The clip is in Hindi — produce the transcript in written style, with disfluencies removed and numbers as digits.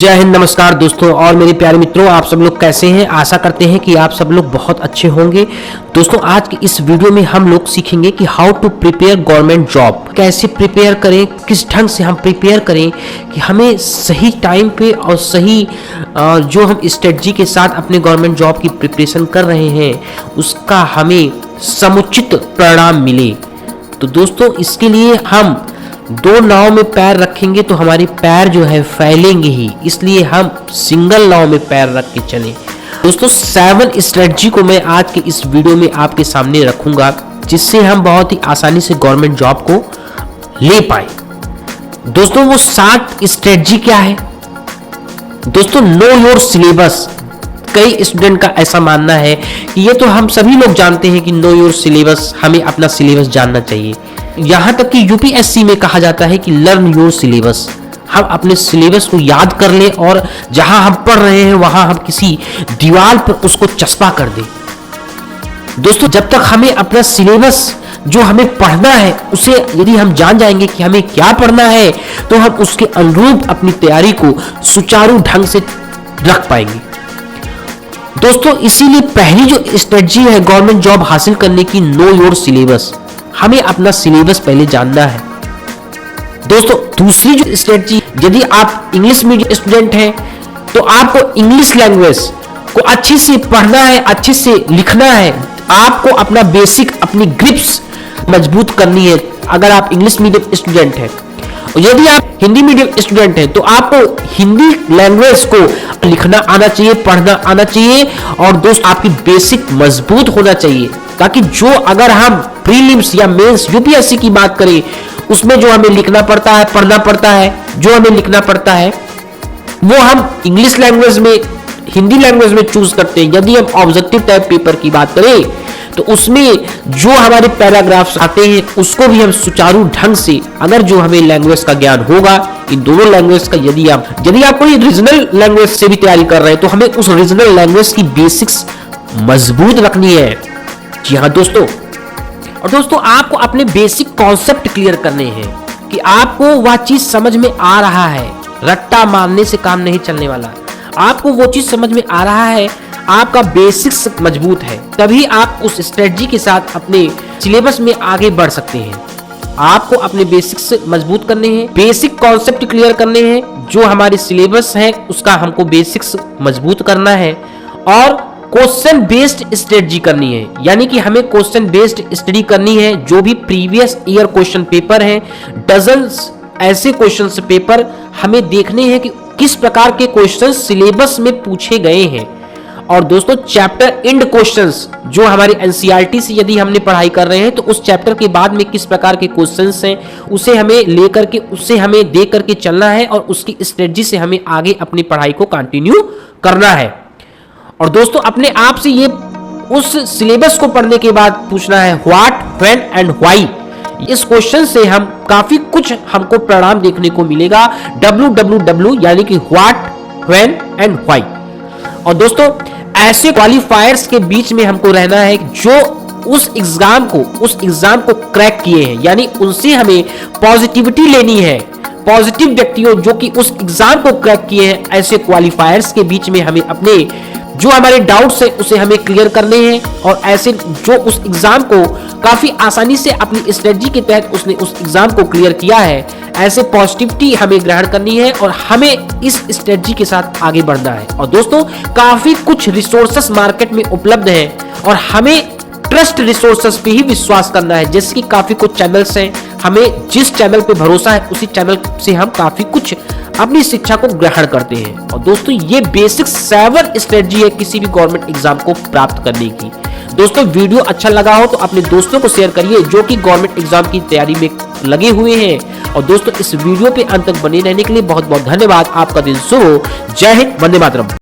जय हिंद, नमस्कार दोस्तों और मेरे प्यारे मित्रों, आप सब लोग कैसे हैं। आशा करते हैं कि आप सब लोग बहुत अच्छे होंगे। दोस्तों, आज की इस वीडियो में हम लोग सीखेंगे कि how to prepare government job, कैसे प्रिपेयर करें, किस ढंग से हम प्रिपेयर करें कि हमें सही टाइम पे और सही जो हम स्ट्रेटजी के साथ अपने गवर्नमेंट जॉब की प्रिपरेशन कर रहे हैं उसका हमें समुचित परिणाम मिले। तो दोस्तों, इसके लिए हम दो नाव में पैर रखेंगे तो हमारे पैर जो है फैलेंगे ही, इसलिए हम सिंगल नाव में पैर रख के चलें। दोस्तों, 7 स्ट्रेटजी को मैं आज के इस वीडियो में आपके सामने रखूंगा जिससे हम बहुत ही आसानी से गवर्नमेंट जॉब को ले पाए। दोस्तों, वो 7 स्ट्रेटजी क्या है? दोस्तों, नो योर सिलेबस। कई स्टूडेंट का ऐसा मानना है कि ये तो हम सभी लोग जानते हैं कि नो योर सिलेबस, हमें अपना सिलेबस जानना चाहिए। यहाँ तक कि यूपीएससी में कहा जाता है कि लर्न योर सिलेबस, हम अपने सिलेबस को याद कर लें और जहां हम पढ़ रहे हैं वहां हम किसी दीवार पर उसको चस्पा कर दें। दोस्तों, जब तक हमें अपना सिलेबस जो हमें पढ़ना है उसे यदि हम जान जाएंगे कि हमें क्या पढ़ना है तो हम उसके अनुरूप अपनी तैयारी को सुचारू ढंग से रख पाएंगे। दोस्तों, इसीलिए पहली जो स्ट्रेटजी है गवर्नमेंट जॉब हासिल करने की, नो योर सिलेबस, हमें अपना सिलेबस पहले जानना है। दोस्तों, दूसरी जो स्ट्रेटजी, यदि आप इंग्लिश मीडियम स्टूडेंट हैं तो आपको इंग्लिश लैंग्वेज को अच्छे से पढ़ना है, अच्छे से लिखना है। आपको अपना बेसिक, अपनी ग्रिप्स मजबूत करनी है अगर आप इंग्लिश मीडियम स्टूडेंट हैं। और यदि आप हिंदी मीडियम स्टूडेंट हैं तो आपको हिंदी लैंग्वेज को लिखना आना चाहिए, पढ़ना आना चाहिए और दोस्त आपकी बेसिक मजबूत होना चाहिए, ताकि जो अगर हम प्रीलिम्स या मेंस यूपीएससी की बात करें उसमें जो हमें लिखना पड़ता है, पढ़ना पड़ता है, जो हमें लिखना पड़ता है वो हम इंग्लिश लैंग्वेज में, हिंदी लैंग्वेज में चूज करते हैं। यदि हम ऑब्जेक्टिव टाइप पेपर की बात करें तो उसमें जो हमारे पैराग्राफ्स आते हैं उसको भी हम सुचारू ढंग से, अगर जो हमें लैंग्वेज का ज्ञान होगा, इन दोनों लैंग्वेज का, यदि आप कोई रीजनल लैंग्वेज से भी तैयारी कर रहे हैं तो हमें उस रीजनल लैंग्वेज की बेसिक्स मजबूत रखनी है। जी हाँ दोस्तों, और दोस्तों आपको अपने बेसिक कॉन्सेप्ट क्लियर करने हैं कि आपको वह चीज समझ में आ रहा है, रट्टा मारने से काम नहीं चलने वाला। आपको वो चीज समझ में आ रहा है, आपका बेसिक्स मजबूत है, तभी आप उस स्ट्रेटजी के साथ अपने सिलेबस में आगे बढ़ सकते हैं। आपको अपने बेसिक्स मजबूत करने हैं, बेसिक कॉन्सेप्ट क्लियर करने हैं, जो हमारे सिलेबस है उसका हमको बेसिक्स मजबूत करना है और क्वेश्चन बेस्ड स्ट्रेटजी करनी है। यानी कि हमें क्वेश्चन बेस्ड स्टडी करनी है। जो भी प्रीवियस ईयर क्वेश्चन पेपर है, डजन्स ऐसे क्वेश्चन पेपर हमें देखने हैं कि किस प्रकार के क्वेश्चन सिलेबस में पूछे गए हैं। और दोस्तों, चैप्टर एंड क्वेश्चंस जो हमारे एनसीईआरटी से यदि हमने पढ़ाई कर रहे हैं तो उस चैप्टर के बाद में किस प्रकार के क्वेश्चंस हैं उसे हमें लेकर के, उससे हमें देख करके चलना है और उसकी स्ट्रेटजी से हमें आगे अपनी पढ़ाई को कंटिन्यू करना है। और दोस्तों, अपने आप से ये उस सिलेबस को पढ़ने के बाद पूछना है व्हाट, व्हेन एंड व्हाई। इस क्वेश्चन से हम काफी कुछ हमको परिणाम देखने को मिलेगा। WWW यानी कि व्हाट, व्हेन एंड व्हाई। और दोस्तों, ऐसे क्वालिफायर्स के बीच में हमको रहना है जो उस एग्जाम को क्रैक किए हैं, यानी उनसे हमें पॉजिटिविटी लेनी है। पॉजिटिव व्यक्तियों जो कि उस एग्जाम को क्रैक किए हैं, ऐसे क्वालिफायर्स के बीच में हमें अपने जो हमारे डाउट्स हैं उसे हमें क्लियर करने हैं और ऐसे जो उस एग्जाम को काफी आसानी से अपनी स्ट्रेटजी के तहत उसने उस एग्जाम को क्लियर किया है, ऐसे पॉजिटिविटी हमें ग्रहण करनी है और हमें इस स्ट्रेटजी के साथ आगे बढ़ना है। और दोस्तों, काफी कुछ रिसोर्सेस मार्केट में उपलब्ध है और हमें ट्रस्ट रिसोर्सेस पे ही विश्वास करना है। जैसे कि काफी कुछ चैनल्स हैं, हमें जिस चैनल पे भरोसा है उसी चैनल से हम काफी कुछ अपनी शिक्षा को ग्रहण करते हैं। और दोस्तों, ये बेसिक 7 स्ट्रेटजी है किसी भी गवर्नमेंट एग्जाम को प्राप्त करने की। दोस्तों, वीडियो अच्छा लगा हो तो अपने दोस्तों को शेयर करिए जो कि गवर्नमेंट एग्जाम की तैयारी में लगे हुए हैं। और दोस्तों, इस वीडियो पे अंत तक बने रहने के लिए बहुत बहुत धन्यवाद। आपका दिन शुभ हो। जय हिंद, वंदे मातरम।